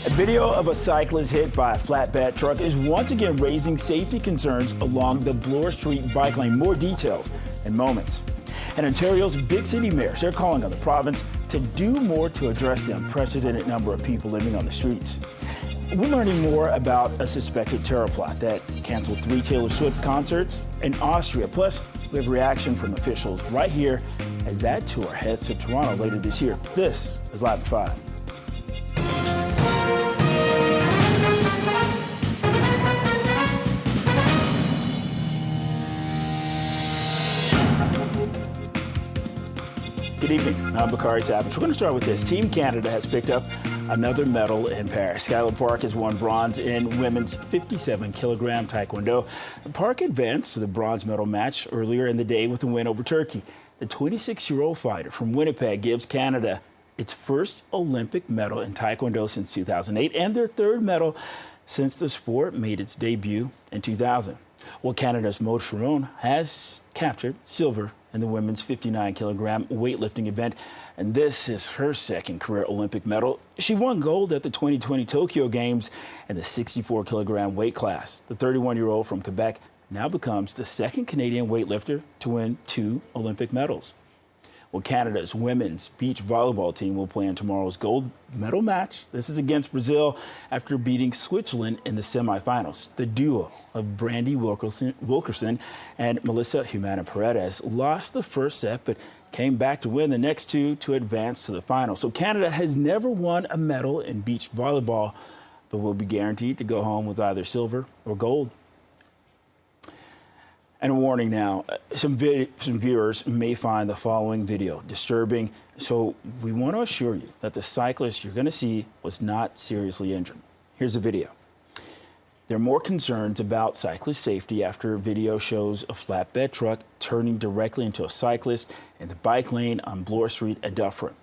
A video of a cyclist hit by a flatbed truck is once again raising safety concerns along the Bloor Street bike lane. More details in moments. And Ontario's big city mayors, they're calling on the province to do more to address the unprecedented number of people living on the streets. We're learning more about a suspected terror plot that canceled 3 Taylor Swift concerts in Austria. Plus, we have reaction from officials right here as that tour heads to Toronto later this year. This is Live at 5. Good evening. I'm Bakari Savage. We're going to start with this. Team Canada has picked up another medal in Paris. Skylar Park has won bronze in women's 57-kilogram taekwondo. Park advanced to the bronze medal match earlier in the day with a win over Turkey. The 26-year-old fighter from Winnipeg gives Canada its first Olympic medal in taekwondo since 2008 and their third medal since the sport made its debut in 2000. Well, Canada's Maud Sharon has captured silver in the women's 59-kilogram weightlifting event, and this is her second career Olympic medal. She won gold at the 2020 Tokyo Games in the 64-kilogram weight class. The 31-year-old from Quebec now becomes the second Canadian weightlifter to win 2 Olympic medals. Well, Canada's women's beach volleyball team will play in tomorrow's gold medal match. This is against Brazil after beating Switzerland in the semifinals. The duo of Brandy Wilkerson and Melissa Humana Paredes lost the first set, but came back to win the next 2 to advance to the final. So Canada has never won a medal in beach volleyball, but will be guaranteed to go home with either silver or gold. And a warning now, some viewers may find the following video disturbing, so we want to assure you that the cyclist you're going to see was not seriously injured. Here's a video. There are more concerns about cyclist safety after a video shows a flatbed truck turning directly into a cyclist in the bike lane on Bloor Street at Dufferin.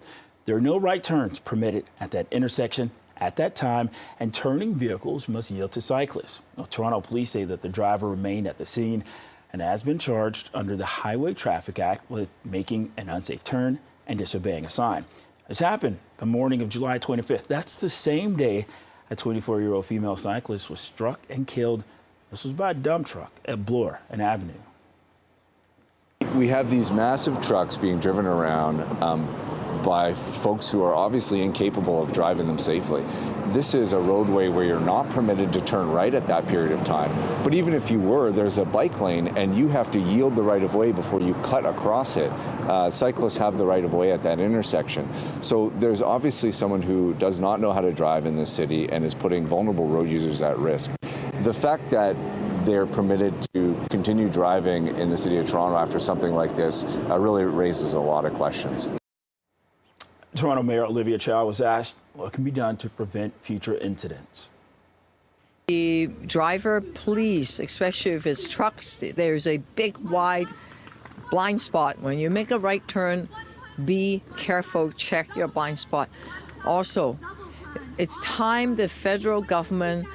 There are no right turns permitted at that intersection at that time, and turning vehicles must yield to cyclists. Now, Toronto police say that the driver remained at the scene and has been charged under the Highway Traffic Act with making an unsafe turn and disobeying a sign. This happened the morning of July 25th. That's the same day a 24-year-old female cyclist was struck and killed. This was by a dump truck at Bloor and Avenue. We have these massive trucks being driven around by folks who are obviously incapable of driving them safely. This is a roadway where you're not permitted to turn right at that period of time. But even if you were, there's a bike lane and you have to yield the right of way before you cut across it. Cyclists have the right of way at that intersection. So there's obviously someone who does not know how to drive in this city and is putting vulnerable road users at risk. The fact that they're permitted to continue driving in the city of Toronto after something like this really raises a lot of questions. Toronto Mayor Olivia Chow was asked what can be done to prevent future incidents. The driver, please, especially if it's trucks, there's a big, wide blind spot. When you make a right turn, be careful, check your blind spot. Also, it's time the federal government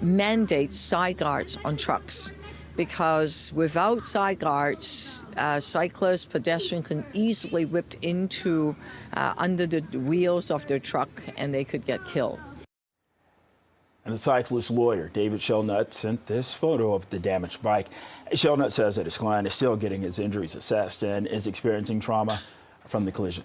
mandates side guards on trucks, because without side guards, cyclists, pedestrians can easily whip into under the wheels of their truck and they could get killed. And the cyclist lawyer, David Shelnut, sent this photo of the damaged bike. Shelnut says that his client is still getting his injuries assessed and is experiencing trauma from the collision.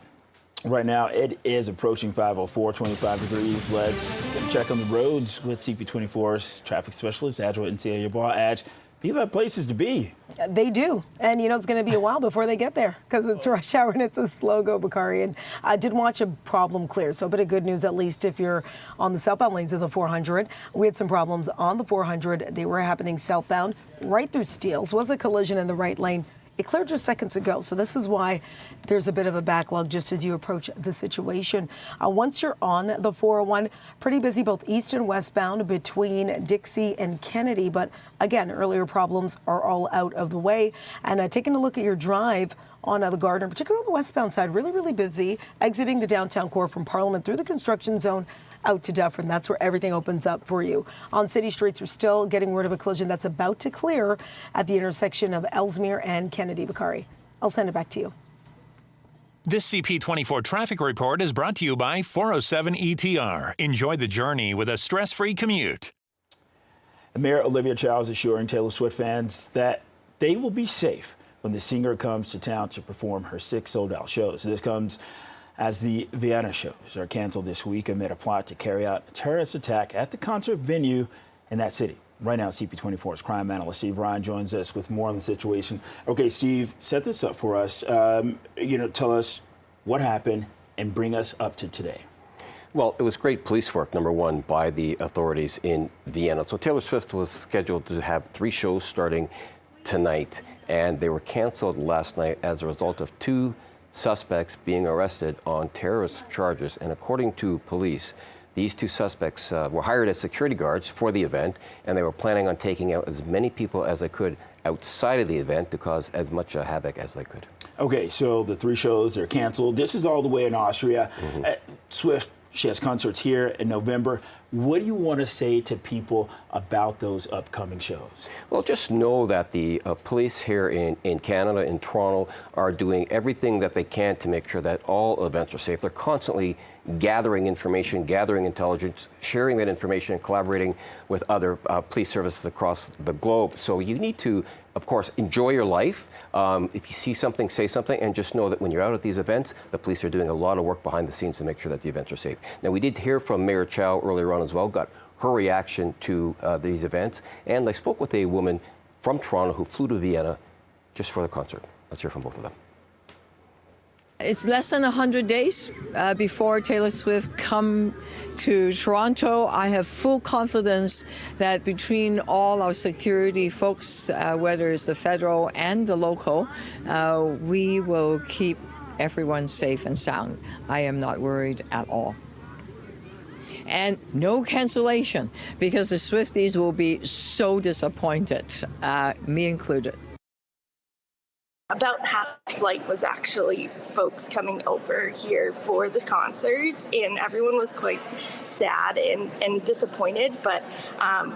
Right now, it is approaching 5:04, 25 degrees. Let's check on the roads with CP24's traffic specialist, Adjoa Ntia. People have places to be. They do. And, you know, it's going to be a while before they get there because it's rush hour and it's a slow go, Bakari. And I did watch a problem clear. So a bit of good news, at least if you're on the southbound lanes of the 400. We had some problems on the 400. They were happening southbound right through Steeles. Was a collision in the right lane. It cleared just seconds ago, so this is why there's a bit of a backlog just as you approach the situation. Once you're on the 401, pretty busy both east and westbound between Dixie and Kennedy. But again, earlier problems are all out of the way. And taking a look at your drive on the Gardner, particularly on the westbound side, really busy, exiting the downtown core from Parliament through the construction zone out to Dufferin. That's where everything opens up for you. On city streets, we're still getting rid of a collision that's about to clear at the intersection of Ellesmere and Kennedy. Bakari, I'll send it back to you. This CP24 traffic report is brought to you by 407 ETR. Enjoy the journey with a stress-free commute. Mayor Olivia Chow is assuring Taylor Swift fans that they will be safe when the singer comes to town to perform her 6 sold-out shows. This comes as the Vienna shows are canceled this week amid a plot to carry out a terrorist attack at the concert venue in that city. Right now, CP24's crime analyst Steve Ryan joins us with more on the situation. Okay, Steve, set this up for us. Tell us what happened and bring us up to today. Well, it was great police work, number one, by the authorities in Vienna. So Taylor Swift was scheduled to have 3 shows starting tonight, and they were canceled last night as a result of 2 suspects being arrested on terrorist charges. And according to police, these 2 suspects were hired as security guards for the event, and they were planning on taking out as many people as they could outside of the event to cause as much havoc as they could. Okay, so the 3 shows are canceled. This is all the way in Austria. Swift, she has concerts here in November. What do you want to say to people about those upcoming shows? Well, just know that the police here in Canada, in Toronto, are doing everything that they can to make sure that all events are safe. They're constantly gathering information, gathering intelligence, sharing that information, and collaborating with other police services across the globe. So you need to, of course, enjoy your life. If you see something, say something, and just know that when you're out at these events, the police are doing a lot of work behind the scenes to make sure that the events are safe. Now, we did hear from Mayor Chow earlier on as well, got her reaction to these events, and I spoke with a woman from Toronto who flew to Vienna just for the concert. Let's hear from both of them. It's less than 100 days before Taylor Swift come to Toronto. I have full confidence that between all our security folks, whether it's the federal and the local, we will keep everyone safe and sound. I am not worried at all. And no cancellation, because the Swifties will be so disappointed, me included. About half the flight was actually folks coming over here for the concert, and everyone was quite sad and disappointed, but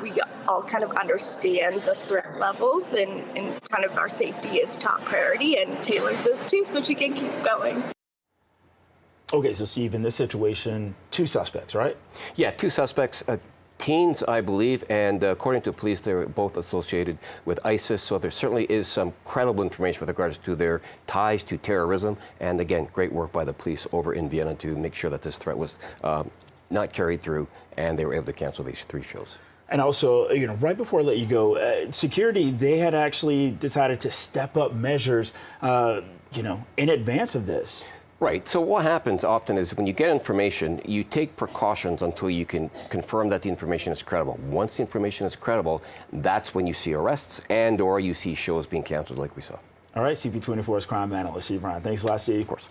we all kind of understand the threat levels and kind of our safety is top priority, and Taylor's is too, so she can keep going. Okay, so Steve, in this situation, 2 suspects, right? Yeah, 2 suspects. Teens, I believe, and according to police, they're both associated with ISIS, so there certainly is some credible information with regards to their ties to terrorism. And again, great work by the police over in Vienna to make sure that this threat was not carried through, and they were able to cancel these 3 shows. And also, right before I let you go, security, they had actually decided to step up measures, in advance of this. Right. So what happens often is when you get information, you take precautions until you can confirm that the information is credible. Once the information is credible, that's when you see arrests and or you see shows being canceled like we saw. All right, CP24's crime analyst, Steve Ryan. Thanks a lot, Steve. Of course.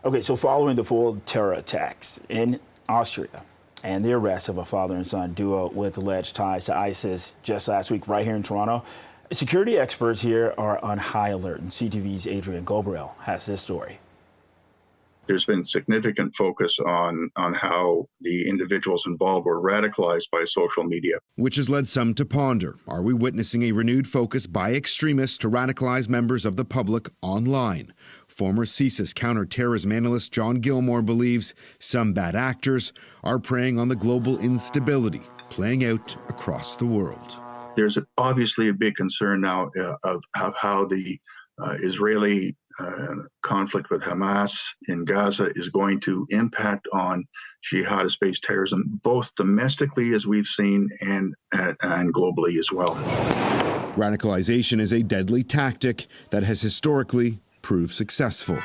Okay, so following the full terror attacks in Austria and the arrest of a father and son duo with alleged ties to ISIS just last week right here in Toronto, security experts here are on high alert, and CTV's Adrian Gobrel has this story. There's been significant focus on how the individuals involved were radicalized by social media. Which has led some to ponder, are we witnessing a renewed focus by extremists to radicalize members of the public online? Former CSIS counterterrorism analyst John Gilmore believes some bad actors are preying on the global instability playing out across the world. There's obviously a big concern now of how the Israeli conflict with Hamas in Gaza is going to impact on jihadist-based terrorism, both domestically, as we've seen, and globally as well. Radicalization is a deadly tactic that has historically proved successful.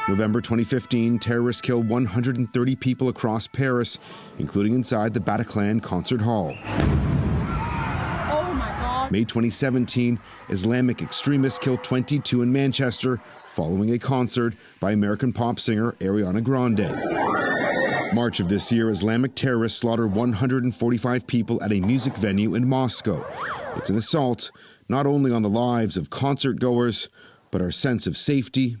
November 2015, terrorists killed 130 people across Paris, including inside the Bataclan concert hall. May 2017, Islamic extremists killed 22 in Manchester following a concert by American pop singer Ariana Grande. March of this year, Islamic terrorists slaughtered 145 people at a music venue in Moscow. It's an assault not only on the lives of concert goers, but our sense of safety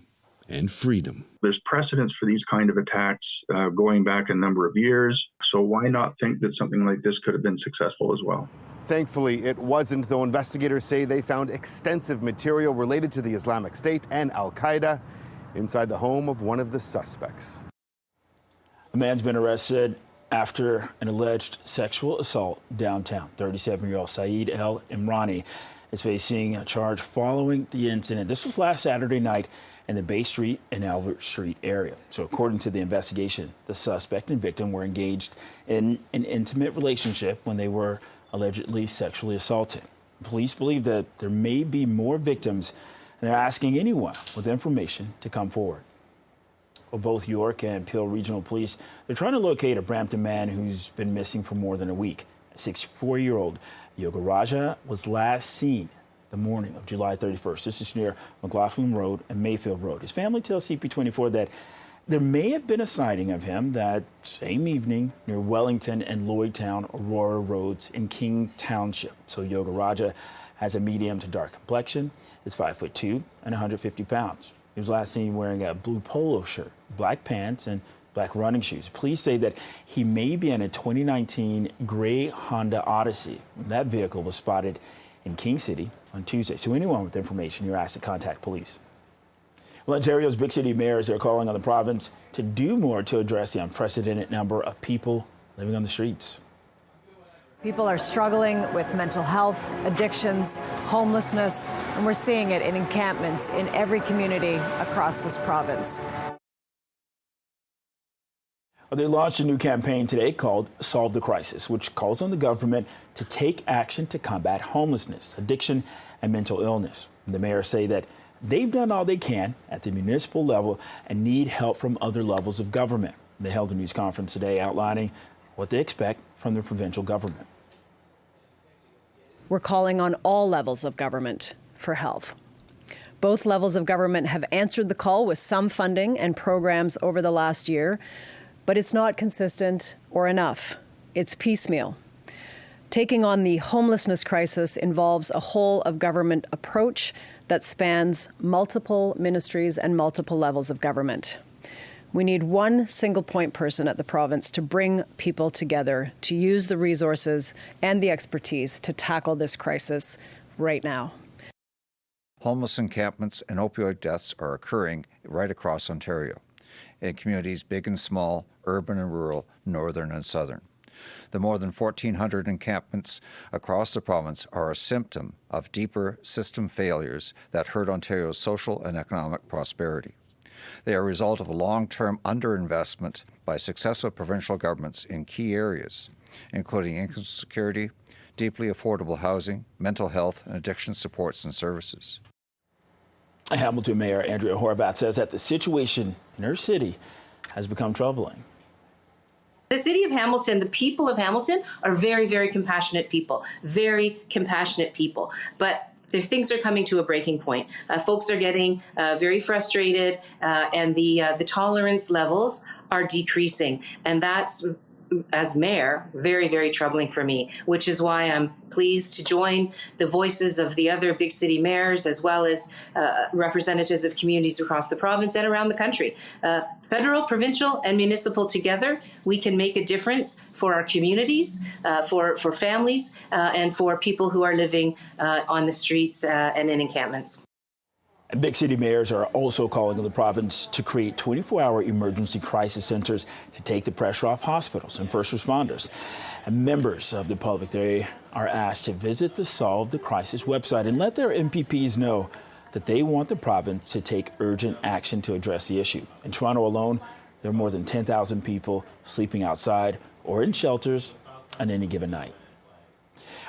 and freedom. There's precedence for these kind of attacks going back a number of years, so why not think that something like this could have been successful as well? Thankfully, it wasn't, though investigators say they found extensive material related to the Islamic State and Al-Qaeda. inside the home of one of the suspects. A man's been arrested after an alleged sexual assault downtown. 37-year-old Saeed El Imrani is facing a charge following the incident. This was last Saturday night in the Bay Street and Albert Street area. So according to the investigation, the suspect and victim were engaged in an intimate relationship when they were allegedly sexually assaulted. Police believe that there may be more victims, and they're asking anyone with information to come forward. Well, both York and Peel Regional Police, they're trying to locate a Brampton man who's been missing for more than a week. A 64-year-old Yogaraja was last seen the morning of July 31st. This is near McLaughlin Road and Mayfield Road. His family tells CP24 that there may have been a sighting of him that same evening near Wellington and Lloydtown Aurora Roads in King Township. So Yogaraja has a medium to dark complexion, is 5'2" and 150 pounds. He was last seen wearing a blue polo shirt, black pants, and black running shoes. Police say that he may be in a 2019 gray Honda Odyssey. That vehicle was spotted in King City on Tuesday. So anyone with information, you're asked to contact police. Well, Ontario's big city mayors are calling on the province to do more to address the unprecedented number of people living on the streets. People are struggling with mental health, addictions, homelessness, and we're seeing it in encampments in every community across this province. Well, they launched a new campaign today called Solve the Crisis, which calls on the government to take action to combat homelessness, addiction, and mental illness. The mayors say that they've done all they can at the municipal level and need help from other levels of government. They held a news conference today outlining what they expect from the provincial government. We're calling on all levels of government for help. Both levels of government have answered the call with some funding and programs over the last year, but it's not consistent or enough. It's piecemeal. Taking on the homelessness crisis involves a whole of government approach that spans multiple ministries and multiple levels of government. We need one single point person at the province to bring people together, to use the resources and the expertise to tackle this crisis right now. Homeless encampments and opioid deaths are occurring right across Ontario, in communities big and small, urban and rural, northern and southern. The more than 1,400 encampments across the province are a symptom of deeper system failures that hurt Ontario's social and economic prosperity. They are a result of a long-term underinvestment by successive provincial governments in key areas, including income security, deeply affordable housing, mental health, and addiction supports and services. Hamilton Mayor Andrea Horvath says that the situation in her city has become troubling. The city of Hamilton, the people of Hamilton are very, very compassionate people, But things are coming to a breaking point. Folks are getting very frustrated, and the tolerance levels are decreasing. And that's, as mayor, very, very troubling for me, which is why I'm pleased to join the voices of the other big city mayors, as well as representatives of communities across the province and around the country. Federal, provincial, and municipal together, we can make a difference for our communities, for families, and for people who are living on the streets and in encampments. And big city mayors are also calling on the province to create 24-hour emergency crisis centers to take the pressure off hospitals and first responders. And members of the public, they are asked to visit the Solve the Crisis website and let their MPPs know that they want the province to take urgent action to address the issue. In Toronto alone, there are more than 10,000 people sleeping outside or in shelters on any given night.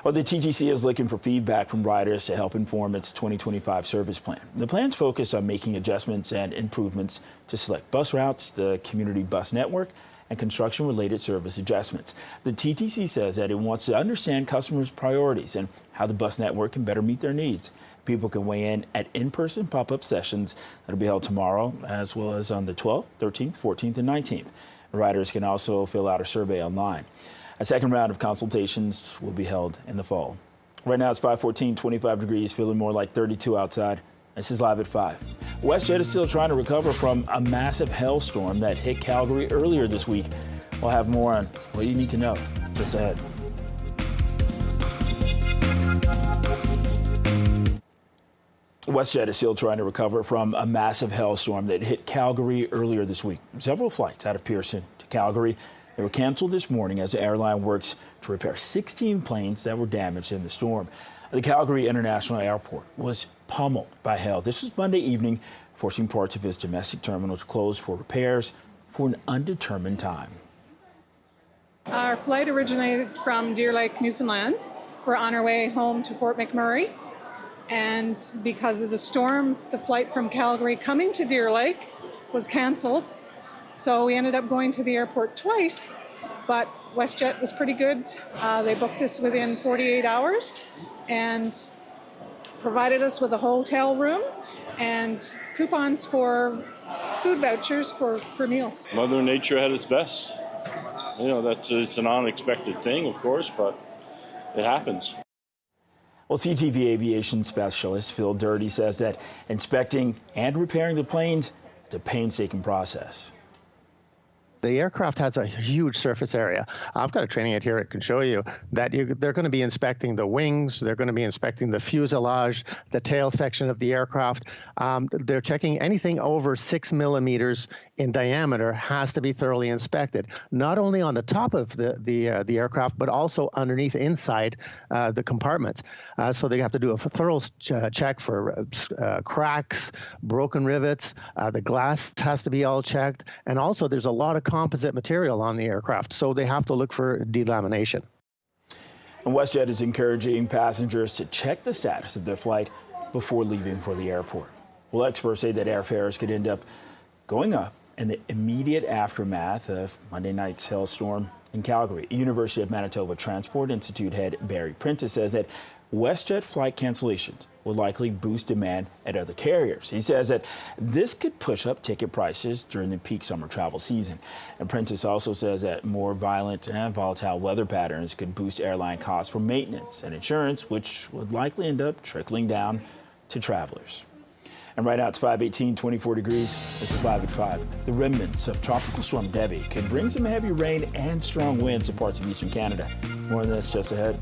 Well, the TTC is looking for feedback from riders to help inform its 2025 service plan. The plan's focused on making adjustments and improvements to select bus routes, the community bus network, and construction-related service adjustments. The TTC says that it wants to understand customers' priorities and how the bus network can better meet their needs. People can weigh in at in-person pop-up sessions that will be held tomorrow, as well as on the 12th, 13th, 14th, and 19th. Riders can also fill out a survey online. A second round of consultations will be held in the fall. Right now it's 5:14, 25 degrees, feeling more like 32 outside. This is Live at 5. WestJet is still trying to recover from a massive hailstorm that hit Calgary earlier this week. We'll have more on what you need to know just ahead. WestJet is still trying to recover from a massive hailstorm that hit Calgary earlier this week. Several flights out of Pearson to Calgary, they were canceled this morning as the airline works to repair 16 planes that were damaged in the storm. The Calgary International Airport was pummeled by hail. This was Monday evening, forcing parts of its domestic terminal to close for repairs for an undetermined time. Our flight originated from Deer Lake, Newfoundland. We're on our way home to Fort McMurray. And because of the storm, the flight from Calgary coming to Deer Lake was canceled. So we ended up going to the airport twice, but WestJet was pretty good. They booked us within 48 hours and provided us with a hotel room and coupons for food vouchers for meals. Mother Nature had its best. You know, it's an unexpected thing, of course, but it happens. Well, CTV aviation specialist Phil Dirty says that inspecting and repairing the planes is a painstaking process. The aircraft has a huge surface area. I've got a training aid here. It can show you that they're going to be inspecting the wings. They're going to be inspecting the fuselage, the tail section of the aircraft. They're checking anything over 6 millimeters in diameter has to be thoroughly inspected, not only on the top of the aircraft, but also underneath inside the compartments. So they have to do a thorough check for cracks, broken rivets. The glass has to be all checked. And also there's a lot of composite material on the aircraft, so they have to look for delamination. And WestJet is encouraging passengers to check the status of their flight before leaving for the airport. Well, experts say that airfares could end up going up in the immediate aftermath of Monday night's hailstorm in Calgary. University of Manitoba Transport Institute head Barry Prentice says that WestJet flight cancellations will likely boost demand at other carriers. He says that this could push up ticket prices during the peak summer travel season. And Prentice also says that more violent and volatile weather patterns could boost airline costs for maintenance and insurance, which would likely end up trickling down to travelers. And right now it's 5:18, 24 degrees. This is Live at 5. The remnants of Tropical Storm Debbie could bring some heavy rain and strong winds to parts of eastern Canada. More on this just ahead.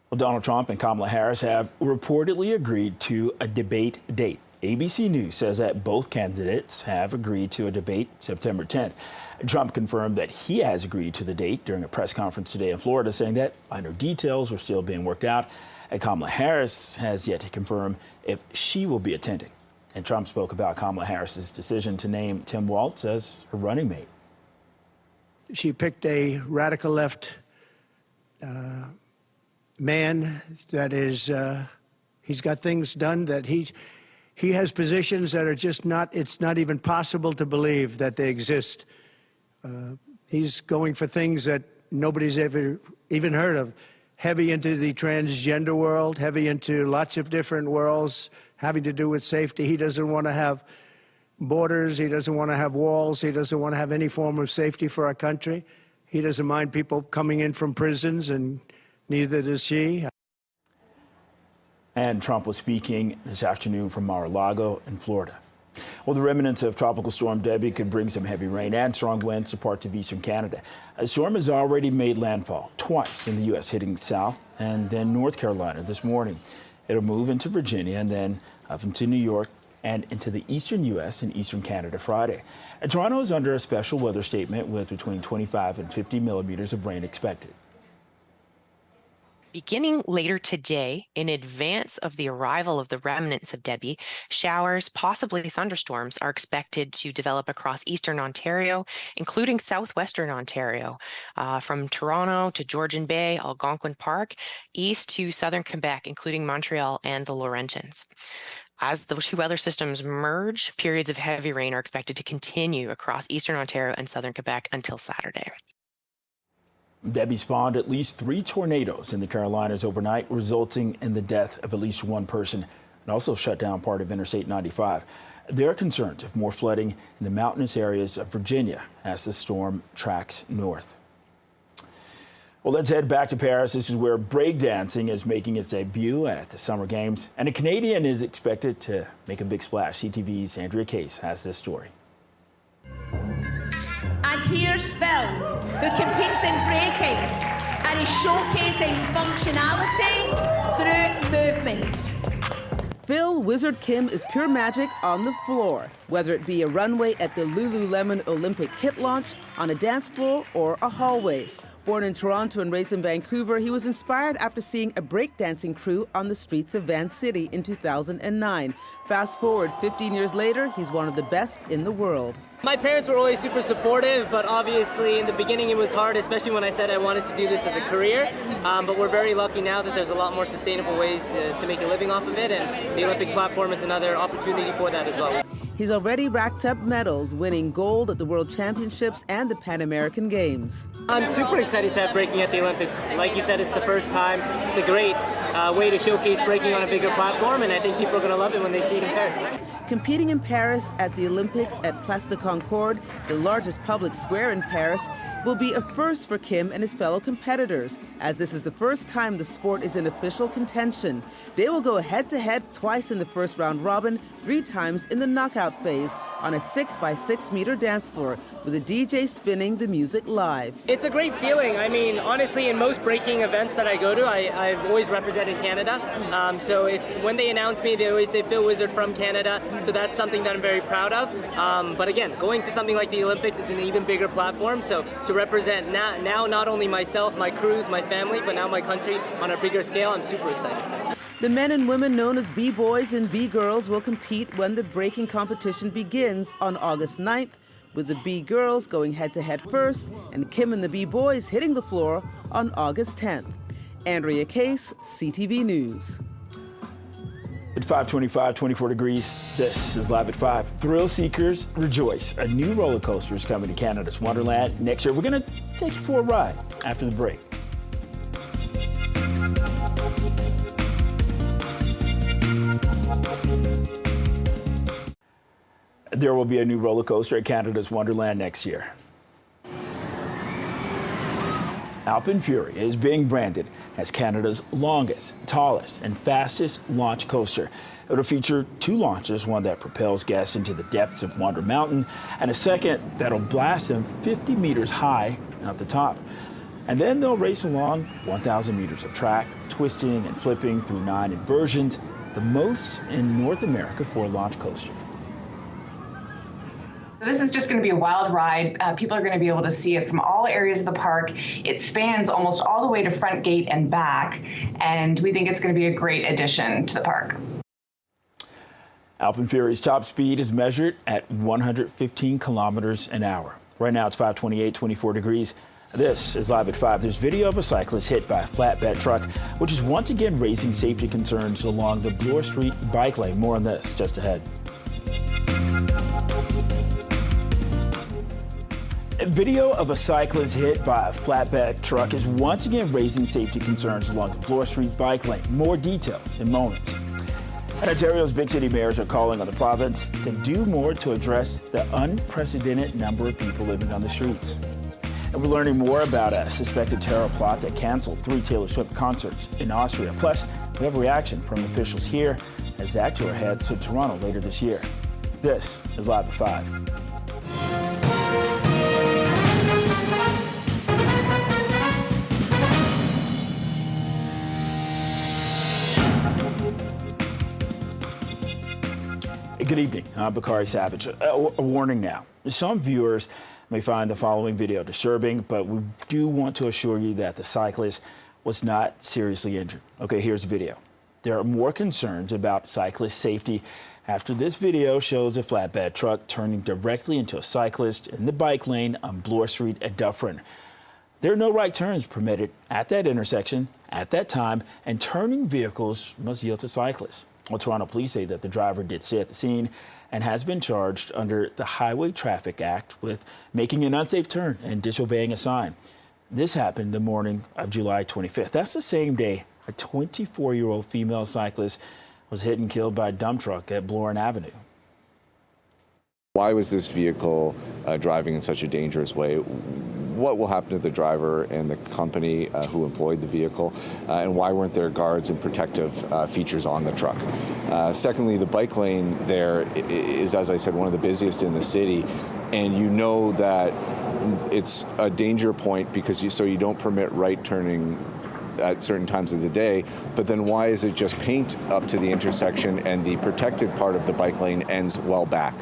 Well, Donald Trump and Kamala Harris have reportedly agreed to a debate date. ABC News says that both candidates have agreed to a debate September 10th. Trump confirmed that he has agreed to the date during a press conference today in Florida, saying that minor details are still being worked out. And Kamala Harris has yet to confirm if she will be attending. And Trump spoke about Kamala Harris's decision to name Tim Walz as her running mate. She picked a radical left man that is, he's got things done that he has positions that are just not, it's not even possible to believe that they exist. He's going for things that nobody's ever even heard of. Heavy into the transgender world, heavy into lots of different worlds having to do with safety. He doesn't want to have borders. He doesn't want to have walls. He doesn't want to have any form of safety for our country. He doesn't mind people coming in from prisons, and neither does she. And Trump was speaking this afternoon from Mar-a-Lago in Florida. Well, the remnants of Tropical Storm Debbie could bring some heavy rain and strong winds to parts of eastern Canada. The storm has already made landfall twice in the U.S., hitting South and then North Carolina this morning. It'll move into Virginia and then up into New York and into the eastern U.S. and eastern Canada Friday. And Toronto is under a special weather statement with between 25 and 50 millimeters of rain expected. Beginning later today, in advance of the arrival of the remnants of Debbie, showers, possibly thunderstorms, are expected to develop across eastern Ontario, including southwestern Ontario, from Toronto to Georgian Bay, Algonquin Park, east to southern Quebec, including Montreal and the Laurentians. As the two weather systems merge, periods of heavy rain are expected to continue across eastern Ontario and southern Quebec until Saturday. Debbie spawned at least 3 tornadoes in the Carolinas overnight, resulting in the death of at least one person and also shut down part of Interstate 95. There are concerns of more flooding in the mountainous areas of Virginia as the storm tracks north. Well, let's head back to Paris. This is where breakdancing is making its debut at the Summer Games, and a Canadian is expected to make a big splash. CTV's Andrea Case has this story. And here's Phil, who competes in breaking. and is showcasing functionality through movement. Phil Wizard Kim is pure magic on the floor, whether it be a runway at the Lululemon Olympic kit launch, on a dance floor, or a hallway. Born in Toronto and raised in Vancouver, he was inspired after seeing a breakdancing crew on the streets of Van City in 2009. Fast forward 15 years later, he's one of the best in the world. My parents were always super supportive, but obviously in the beginning it was hard, especially when I said I wanted to do this as a career. But we're very lucky now that there's a lot more sustainable ways to make a living off of it, and the Olympic platform is another opportunity for that as well. He's already racked up medals, winning gold at the World Championships and the Pan American Games. I'm super excited to have breaking at the Olympics. Like you said, it's the first time. It's a great way to showcase breaking on a bigger platform, and I think people are going to love it when they see it in Paris. Competing in Paris at the Olympics at Place de Concorde, the largest public square in Paris, will be a first for Kim and his fellow competitors, as this is the first time the sport is in official contention. They will go head-to-head twice in the first round robin, 3 times in the knockout phase, on a 6x6-meter dance floor, with a DJ spinning the music live. It's a great feeling. I mean, honestly, in most breaking events that I go to, I've always represented Canada. So when they announce me, they always say Phil Wizard from Canada. So that's something that I'm very proud of. But again, going to something like the Olympics, it's an even bigger platform. So to represent now not only myself, my crews, my family, but now my country on a bigger scale, I'm super excited. The men and women known as B-Boys and B-Girls will compete when the breaking competition begins on August 9th, with the B-Girls going head-to-head first and Kim and the B-Boys hitting the floor on August 10th. Andrea Case, CTV News. It's 5:25, 24 degrees. This is Live at 5. Thrill seekers rejoice. A new roller coaster is coming to Canada's Wonderland next year. We're going to take you for a ride after the break. There will be a new roller coaster at Canada's Wonderland next year. Alpine Fury is being branded as Canada's longest, tallest, and fastest launch coaster. It'll feature 2 launches, one that propels guests into the depths of Wonder Mountain, and a second that'll blast them 50 meters high out the top. And then they'll race along 1,000 meters of track, twisting and flipping through 9 inversions, the most in North America for a launch coaster. This is just going to be a wild ride. People are going to be able to see it from all areas of the park. It spans almost all the way to front gate and back, and we think it's going to be a great addition to the park. Alpine Fury's top speed is measured at 115 kilometers an hour. Right now it's 5:28, 24 degrees. This is Live at 5. There's video of a cyclist hit by a flatbed truck, which is once again raising safety concerns along the Bloor Street bike lane. More on this just ahead. A video of a cyclist hit by a flatbed truck is once again raising safety concerns along the Bloor Street bike lane. More detail in moments. And Ontario's big city mayors are calling on the province to do more to address the unprecedented number of people living on the streets. And we're learning more about a suspected terror plot that canceled 3 Taylor Swift concerts in Austria. Plus, we have a reaction from officials here as that tour heads to Toronto later this year. This is Live at 5. Good evening. I'm Bakari Savage. A warning now. Some viewers may find the following video disturbing, but we do want to assure you that the cyclist was not seriously injured. Okay, here's the video. There are more concerns about cyclist safety after this video shows a flatbed truck turning directly into a cyclist in the bike lane on Bloor Street at Dufferin. There are no right turns permitted at that intersection at that time, and turning vehicles must yield to cyclists. Well, Toronto police say that the driver did stay at the scene and has been charged under the Highway Traffic Act with making an unsafe turn and disobeying a sign. This happened the morning of July 25th. That's the same day a 24-year-old female cyclist was hit and killed by a dump truck at Bloor Avenue. Why was this vehicle driving in such a dangerous way? What will happen to the driver and the company who employed the vehicle? And why weren't there guards and protective features on the truck? Secondly, the bike lane there is, as I said, one of the busiest in the city. And you know that it's a danger point because you don't permit right turning at certain times of the day, but then why is it just paint up to the intersection and the protected part of the bike lane ends well back?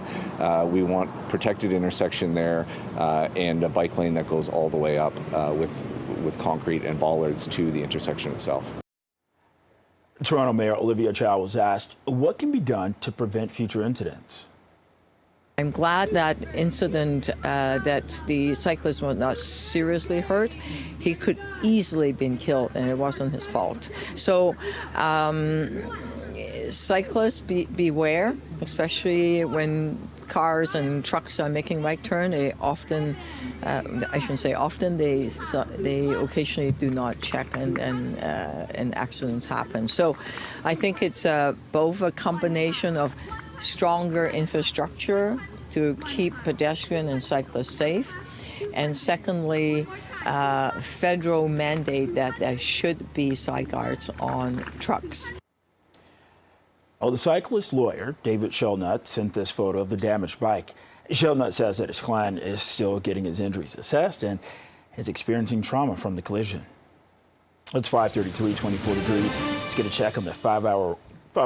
We want protected intersection there and a bike lane that goes all the way up with concrete and bollards to the intersection itself. Toronto Mayor Olivia Chow was asked what can be done to prevent future incidents. I'm glad that incident that the cyclist was not seriously hurt. He could easily been killed, and it wasn't his fault. So cyclists, beware, especially when cars and trucks are making right turn. They often, I shouldn't say often, they occasionally do not check, and accidents happen. So I think it's both a combination of stronger infrastructure to keep pedestrian and cyclists safe, and secondly, federal mandate that there should be side guards on trucks. Well, the cyclist lawyer, David Shelnut, sent this photo of the damaged bike. Shelnut says that his client is still getting his injuries assessed and is experiencing trauma from the collision. It's 5:33, 24 degrees. Let's get a check on the 5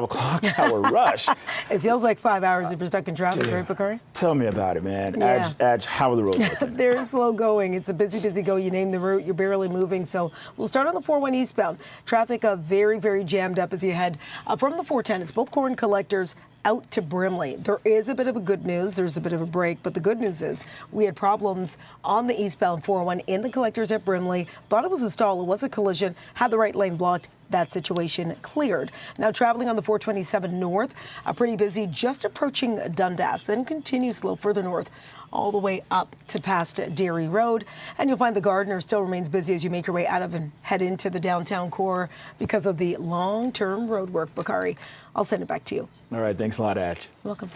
o'clock hour rush. It feels like 5 hours if you're stuck in traffic, right, Bakari? Tell me about it, man. Yeah. Adj, how are the roads looking? They're slow going. It's a busy go. You name the route, you're barely moving. So we'll start on the 401 eastbound. Traffic very, very jammed up as you head from the 410. It's both corn collectors out to Brimley. There is a bit of a good news. There's a bit of a break, but the good news is we had problems on the eastbound 401 in the collectors at Brimley. Thought it was a stall. It was a collision. Had the right lane blocked. That situation cleared. Now traveling on the 427 north, pretty busy, just approaching Dundas, then continue slow further north all the way up to past Dairy Road. And you'll find the Gardiner still remains busy as you make your way out of and head into the downtown core because of the long-term road work. Bakari, I'll send it back to you. All right, thanks a lot, Adj. You're welcome.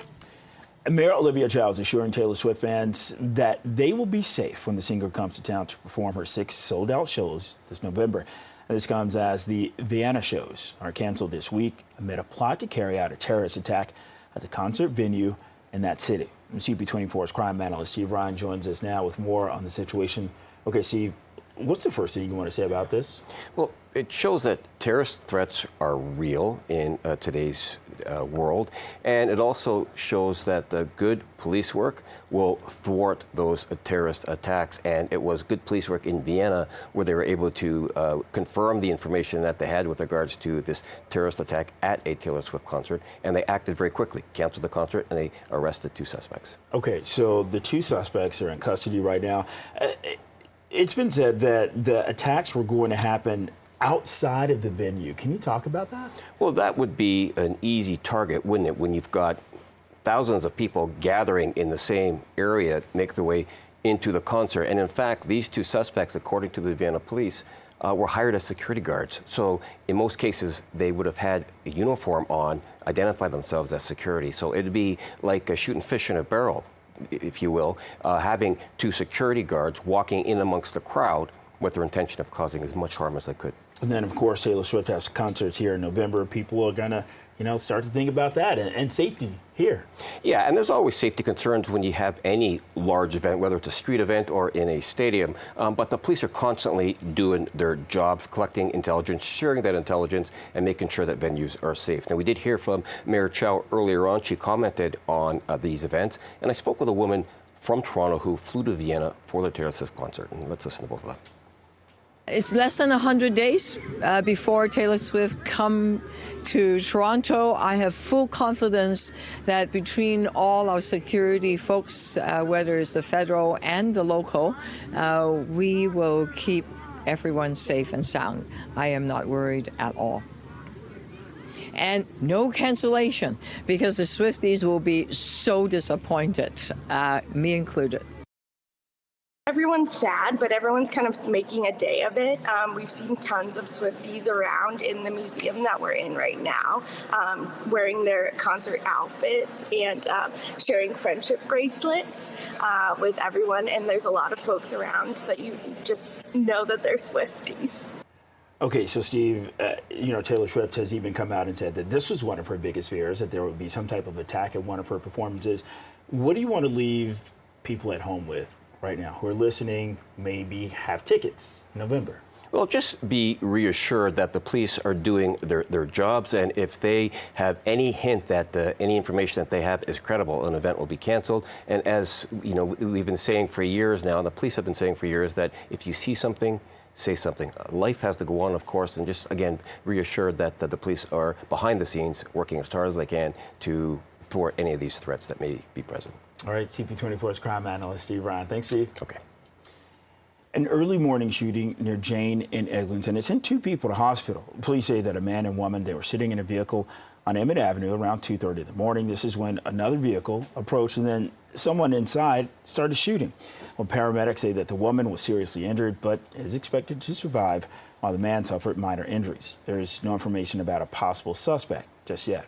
Mayor Olivia Chow is assuring Taylor Swift fans that they will be safe when the singer comes to town to perform her 6 sold-out shows this November. This comes as the Vienna shows are canceled this week amid a plot to carry out a terrorist attack at the concert venue in that city. CP24's crime analyst Steve Ryan joins us now with more on the situation. Okay, Steve, what's the first thing you want to say about this? Well, it shows that terrorist threats are real in today's world, and it also shows that good police work will thwart those terrorist attacks. And it was good police work in Vienna where they were able to confirm the information that they had with regards to this terrorist attack at a Taylor Swift concert, and they acted very quickly, canceled the concert, and they arrested 2 suspects. Okay, so the 2 suspects are in custody right now. It's been said that the attacks were going to happen outside of the venue. Can you talk about that? Well, that would be an easy target, wouldn't it, when you've got thousands of people gathering in the same area, make their way into the concert. And in fact, these 2 suspects, according to the Vienna police, were hired as security guards. So in most cases, they would have had a uniform on, identify themselves as security. So it'd be like shooting fish in a barrel, if you will, having 2 security guards walking in amongst the crowd with their intention of causing as much harm as they could. And then, of course, Taylor Swift has concerts here in November. People are going to, start to think about that and safety here. Yeah, and there's always safety concerns when you have any large event, whether it's a street event or in a stadium. But the police are constantly doing their jobs, collecting intelligence, sharing that intelligence, and making sure that venues are safe. Now, we did hear from Mayor Chow earlier on. She commented on these events. And I spoke with a woman from Toronto who flew to Vienna for the Taylor Swift concert. And let's listen to both of them. It's less than 100 days before Taylor Swift come to Toronto. I have full confidence that between all our security folks, whether it's the federal and the local, we will keep everyone safe and sound. I am not worried at all. And no cancellation, because the Swifties will be so disappointed, me included. Everyone's sad, but everyone's kind of making a day of it. We've seen tons of Swifties around in the museum that we're in right now, wearing their concert outfits and sharing friendship bracelets with everyone. And there's a lot of folks around that you just know that they're Swifties. Okay, so Steve, Taylor Swift has even come out and said that this was one of her biggest fears, that there would be some type of attack at one of her performances. What do you want to leave people at home with right now who are listening maybe have tickets in November? Well, just be reassured that the police are doing their jobs, and if they have any hint that any information that they have is credible, an event will be canceled. And as you know, we've been saying for years now, and the police have been saying for years, that if you see something, say something. Life has to go on, of course, and just again reassured that the police are behind the scenes working as hard as they can to thwart any of these threats that may be present. All right, CP24's crime analyst Steve Ryan. Thanks, Steve. Okay. An early morning shooting near Jane in Eglinton has sent 2 people to hospital. Police say that a man and woman, they were sitting in a vehicle on Emmett Avenue around 2:30 in the morning. This is when another vehicle approached and then someone inside started shooting. Well, paramedics say that the woman was seriously injured but is expected to survive while the man suffered minor injuries. There's no information about a possible suspect just yet.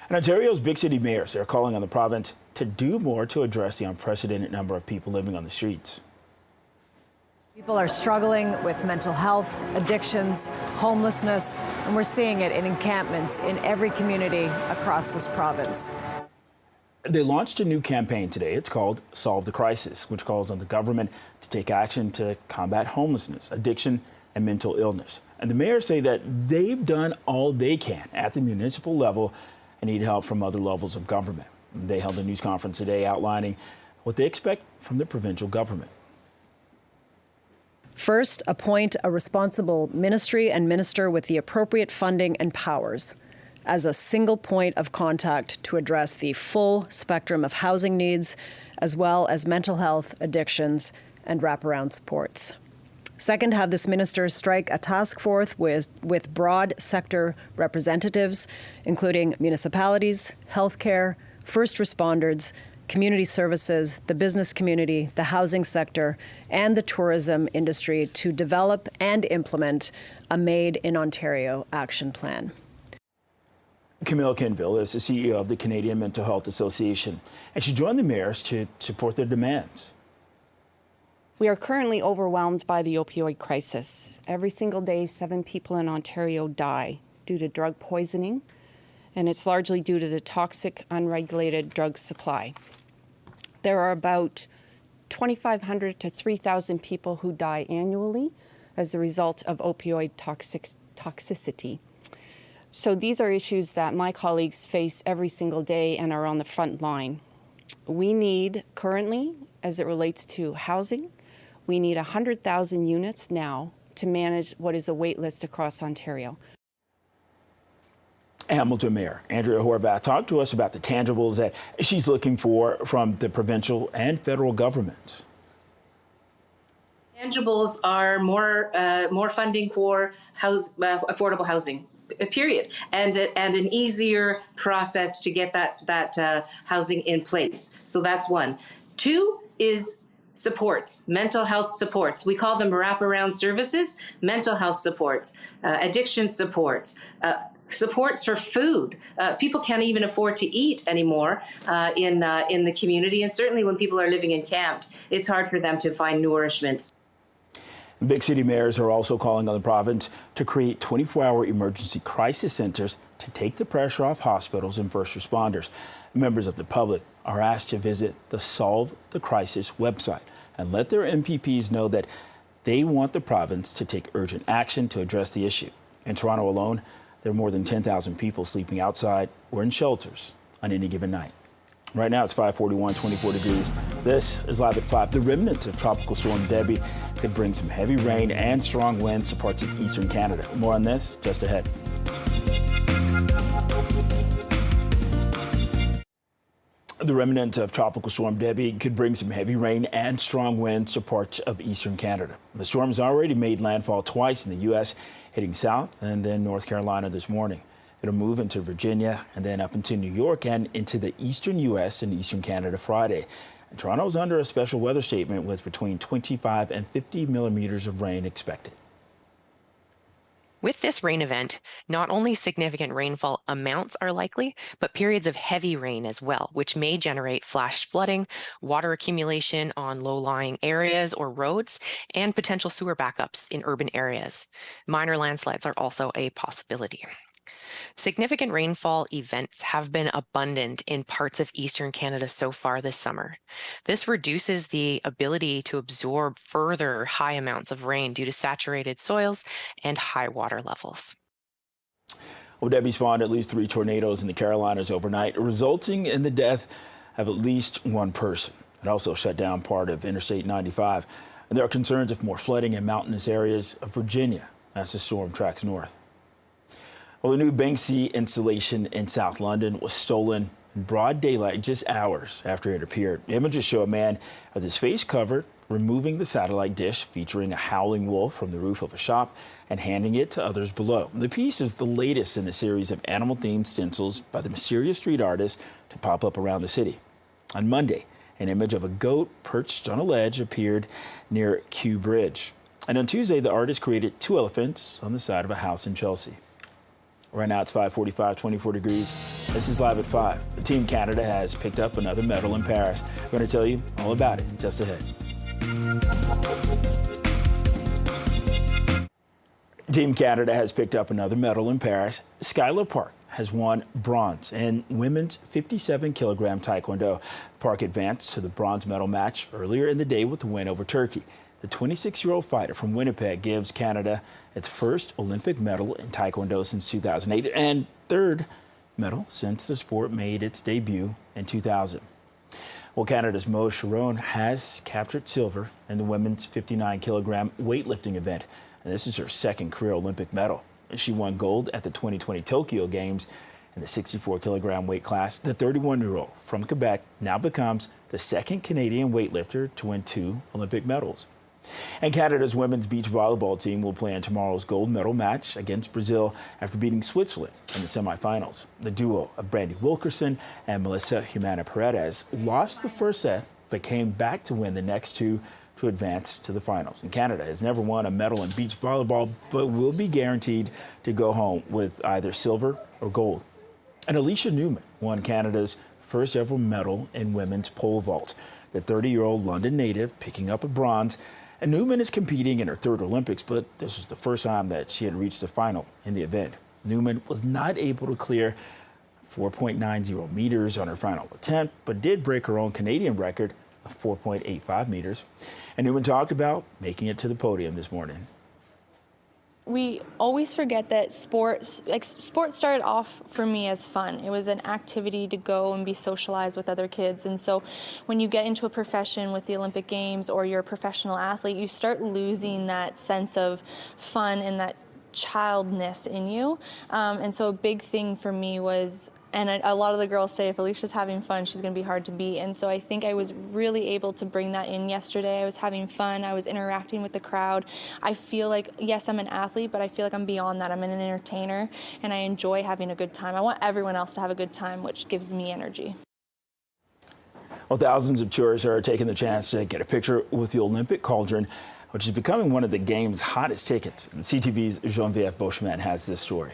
And Ontario's big city mayors are calling on the province to do more to address the unprecedented number of people living on the streets. People are struggling with mental health, addictions, homelessness, and we're seeing it in encampments in every community across this province. They launched a new campaign today. It's called Solve the Crisis, which calls on the government to take action to combat homelessness, addiction, and mental illness. And the mayors say that they've done all they can at the municipal level and need help from other levels of government. They held a news conference today outlining what they expect from the provincial government. First, appoint a responsible ministry and minister with the appropriate funding and powers as a single point of contact to address the full spectrum of housing needs, as well as mental health, addictions, and wraparound supports. Second, have this minister strike a task force with broad sector representatives, including municipalities, healthcare, first responders, community services, the business community, the housing sector, and the tourism industry to develop and implement a Made in Ontario action plan. Camille Kinville is the CEO of the Canadian Mental Health Association, and she joined the mayors to support their demands. We are currently overwhelmed by the opioid crisis. Every single day, 7 people in Ontario die due to drug poisoning, and it's largely due to the toxic, unregulated drug supply. There are about 2,500 to 3,000 people who die annually as a result of opioid toxicity. So these are issues that my colleagues face every single day and are on the front line. We need currently, as it relates to housing, we need 100,000 units now to manage what is a wait list across Ontario. Hamilton Mayor Andrea Horvath talked to us about the tangibles that she's looking for from the provincial and federal governments. Tangibles are more funding for affordable housing, period, and an easier process to get that housing in place. So that's one. 2 is supports, mental health supports. We call them wraparound services, mental health supports, addiction supports. Supports for food. People can't even afford to eat anymore in the community, and certainly when people are living encamped, it's hard for them to find nourishment. Big city mayors are also calling on the province to create 24-hour emergency crisis centers to take the pressure off hospitals and first responders. Members of the public are asked to visit the Solve the Crisis website and let their MPPs know that they want the province to take urgent action to address the issue. In Toronto alone, there are more than 10,000 people sleeping outside or in shelters on any given night. Right now it's 5:41, 24 degrees. This is Live at 5. The remnants of Tropical Storm Debbie could bring some heavy rain and strong winds to parts of eastern Canada. More on this just ahead. The remnant of Tropical Storm Debbie could bring some heavy rain and strong winds to parts of eastern Canada. The storm has already made landfall twice in the U.S., hitting south and then North Carolina this morning. It'll move into Virginia and then up into New York and into the eastern U.S. and eastern Canada Friday. And Toronto's under a special weather statement with between 25 and 50 millimeters of rain expected. With this rain event, not only significant rainfall amounts are likely, but periods of heavy rain as well, which may generate flash flooding, water accumulation on low-lying areas or roads, and potential sewer backups in urban areas. Minor landslides are also a possibility. Significant rainfall events have been abundant in parts of eastern Canada so far this summer. This reduces the ability to absorb further high amounts of rain due to saturated soils and high water levels. Well, Debbie spawned at least 3 tornadoes in the Carolinas overnight, resulting in the death of at least 1 person. It also shut down part of Interstate 95. And there are concerns of more flooding in mountainous areas of Virginia as the storm tracks north. Well, the new Banksy installation in South London was stolen in broad daylight just hours after it appeared. Images show a man with his face covered removing the satellite dish featuring a howling wolf from the roof of a shop and handing it to others below. The piece is the latest in the series of animal-themed stencils by the mysterious street artist to pop up around the city. On Monday, an image of a goat perched on a ledge appeared near Kew Bridge. And on Tuesday, the artist created 2 elephants on the side of a house in Chelsea. Right now it's 5:45, 24 degrees. This is Live at 5. Team Canada has picked up another medal in Paris. We're going to tell you all about it just ahead. Team Canada has picked up another medal in Paris. Skylar Park has won bronze in women's 57-kilogram taekwondo. Park advanced to the bronze medal match earlier in the day with a win over Turkey. The 26-year-old fighter from Winnipeg gives Canada its first Olympic medal in taekwondo since 2008 and 3rd medal since the sport made its debut in 2000. Well, Canada's Mo Sharon has captured silver in the women's 59-kilogram weightlifting event. And this is her 2nd career Olympic medal. She won gold at the 2020 Tokyo Games in the 64-kilogram weight class. The 31-year-old from Quebec now becomes the 2nd Canadian weightlifter to win 2 Olympic medals. And Canada's women's beach volleyball team will play in tomorrow's gold medal match against Brazil after beating Switzerland in the semifinals. The duo of Brandy Wilkerson and Melissa Humana Paredes lost the first set but came back to win the next 2 to advance to the finals. And Canada has never won a medal in beach volleyball but will be guaranteed to go home with either silver or gold. And Alicia Newman won Canada's first ever medal in women's pole vault. The 30-year-old London native picking up a bronze. And Newman is competing in her 3rd Olympics, but this was the first time that she had reached the final in the event. Newman was not able to clear 4.90 meters on her final attempt, but did break her own Canadian record of 4.85 meters. And Newman talked about making it to the podium this morning. We always forget that sports started off for me as fun. It was an activity to go and be socialized with other kids. And so when you get into a profession with the Olympic Games or you're a professional athlete, you start losing that sense of fun and that childness in you. And so a big thing for me was, and a lot of the girls say if Alicia's having fun, she's going to be hard to beat. And so I think I was really able to bring that in yesterday. I was having fun. I was interacting with the crowd. I feel like, yes, I'm an athlete, but I feel like I'm beyond that. I'm an entertainer, and I enjoy having a good time. I want everyone else to have a good time, which gives me energy. Well, thousands of tourists are taking the chance to get a picture with the Olympic cauldron, which is becoming one of the game's hottest tickets. And CTV's Geneviève Beauchemin has this story.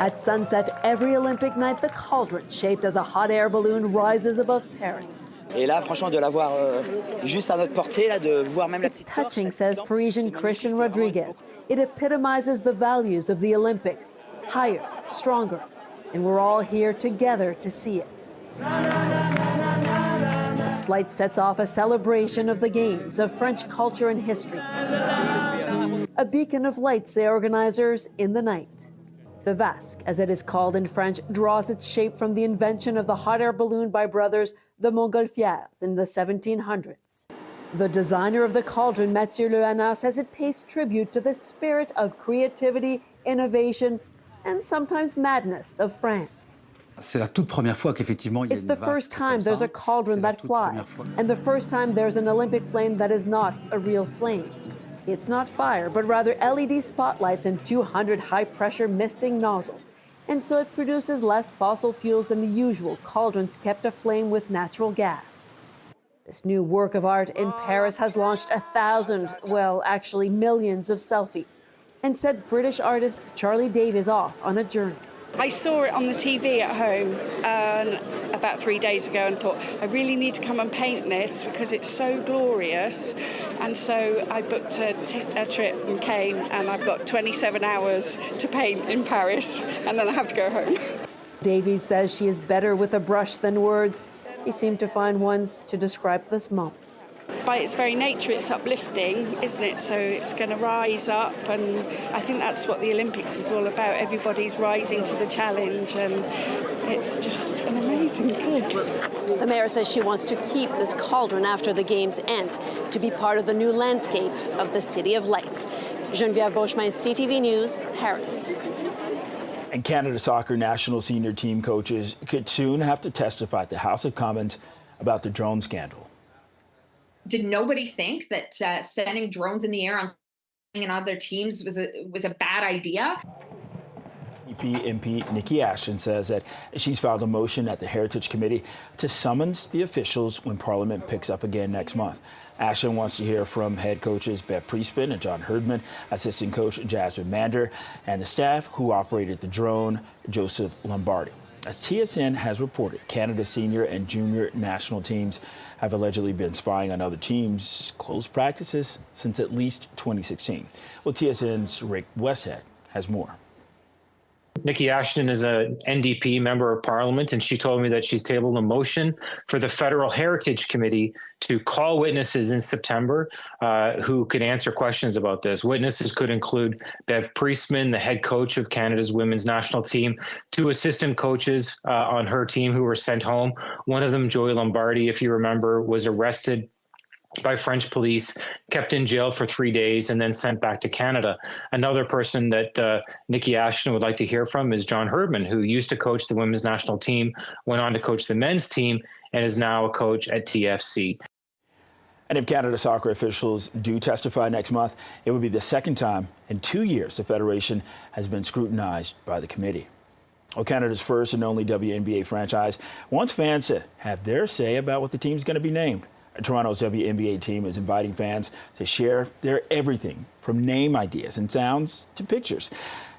At sunset every Olympic night, the cauldron, shaped as a hot air balloon, rises above Paris. Et là, franchement, de l'avoir juste à notre portée, là, de voir même la petite. It's touching, says Parisian Christian Rodriguez. It epitomizes the values of the Olympics: higher, stronger, and we're all here together to see it. Its flight sets off a celebration of the Games, of French culture and history. A beacon of light, say organizers, in the night. The Vasque, as it is called in French, draws its shape from the invention of the hot air balloon by brothers the Montgolfiers in the 1700s. The designer of the cauldron, Mathieu Lehanna, says it pays tribute to the spirit of creativity, innovation, and sometimes madness of France. It's the first time there's a cauldron that flies, and the first time there's an Olympic flame that is not a real flame. It's not fire, but rather LED spotlights and 200 high-pressure misting nozzles. And so it produces less fossil fuels than the usual cauldrons kept aflame with natural gas. This new work of art in Paris has launched 1,000, well, actually millions of selfies, and set British artist Charlie Davies off on a journey. I saw it on the TV at home about 3 days ago and thought, I really need to come and paint this because it's so glorious. And so I booked a trip and came, and I've got 27 hours to paint in Paris, and then I have to go home. Davies says she is better with a brush than words. She seemed to find ones to describe this moment. By its very nature, it's uplifting, isn't it? So it's going to rise up, and I think that's what the Olympics is all about. Everybody's rising to the challenge, and it's just an amazing thing. The mayor says she wants to keep this cauldron after the games end, to be part of the new landscape of the City of Lights. Geneviève Beauchemin, CTV News, Paris. And Canada Soccer national senior team coaches could soon have to testify at the House of Commons about the drone scandal. Did nobody think that sending drones in the air on and other teams was a bad idea? MP Nikki Ashton says that she's filed a motion at the Heritage Committee to summons the officials when Parliament picks up again next month. Ashton wants to hear from head coaches Bev Priestman and John Herdman, assistant coach Jasmine Mander, and the staff who operated the drone, Joseph Lombardi. As TSN has reported, Canada's senior and junior national teams have allegedly been spying on other teams' close practices since at least 2016. Well, TSN's Rick Westhead has more. Nikki Ashton is an NDP member of Parliament, and she told me that she's tabled a motion for the Federal Heritage Committee to call witnesses in September who could answer questions about this. Witnesses could include Bev Priestman, the head coach of Canada's women's national team, 2 assistant coaches on her team who were sent home. One of them, Joey Lombardi, if you remember, was arrested by French police, kept in jail for 3 days, and then sent back to Canada. Another person that Nikki Ashton would like to hear from is John Herdman, who used to coach the women's national team, went on to coach the men's team, and is now a coach at TFC. And if Canada Soccer officials do testify next month, it would be the second time in 2 years the Federation has been scrutinized by the committee. Well, Canada's first and only WNBA franchise wants fans to have their say about what the team's going to be named. Toronto's WNBA team is inviting fans to share their everything from name ideas and sounds to pictures.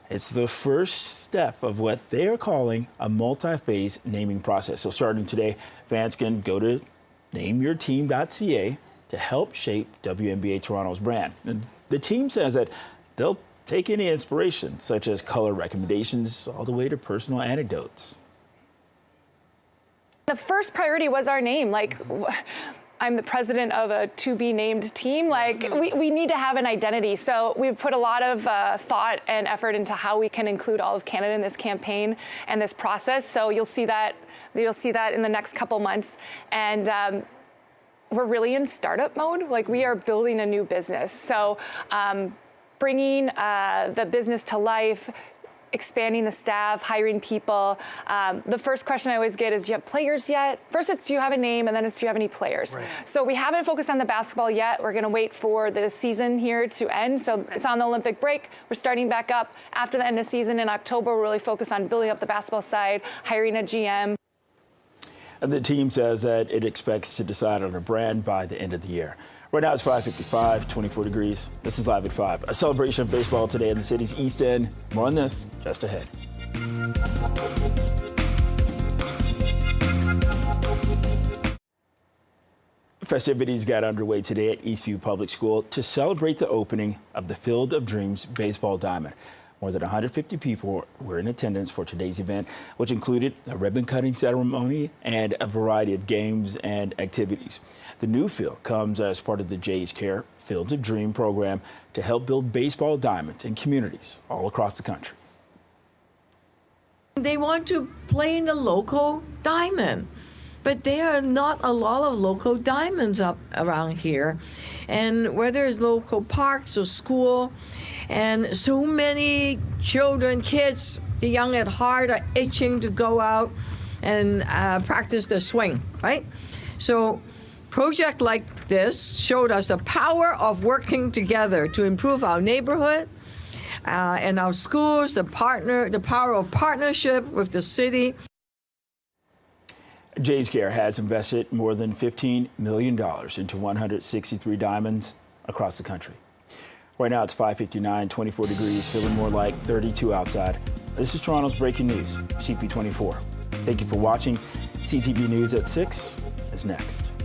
It's the first step of what they are calling a multi-phase naming process. So starting today, fans can go to nameyourteam.ca to help shape WNBA Toronto's brand. And the team says that they'll take any inspiration, such as color recommendations, all the way to personal anecdotes. The first priority was our name. I'm the president of a to-be-named team. We need to have an identity. So we've put a lot of thought and effort into how we can include all of Canada in this campaign and this process. So you'll see that in the next couple months. And we're really in startup mode. We are building a new business. So bringing the business to life, expanding the staff, hiring people. The first question I always get is, do you have players yet? First it's, do you have a name? And then it's, do you have any players? Right. So we haven't focused on the basketball yet. We're gonna wait for the season here to end. So it's on the Olympic break. We're starting back up after the end of the season in October. We're really focused on building up the basketball side, hiring a GM. And the team says that it expects to decide on a brand by the end of the year. Right now it's 5:55, 24 degrees. This is Live at 5. A celebration of baseball today in the city's East End. More on this just ahead. Festivities got underway today at Eastview Public School to celebrate the opening of the Field of Dreams baseball diamond. More than 150 people were in attendance for today's event, which included a ribbon-cutting ceremony and a variety of games and activities. The new field comes as part of the Jays Care Fields of Dream program to help build baseball diamonds in communities all across the country. They want to play in the local diamond, but there are not a lot of local diamonds up around here. And whether it's local parks or school, and so many children, kids, the young at heart, are itching to go out and practice the swing, right? So project like this showed us the power of working together to improve our neighborhood and our schools, the power of partnership with the city. Jays Care has invested more than $15 million into 163 diamonds across the country. Right now it's 5:59, 24 degrees, feeling more like 32 outside. This is Toronto's breaking news, CP24. Thank you for watching. CTV News at 6 is next.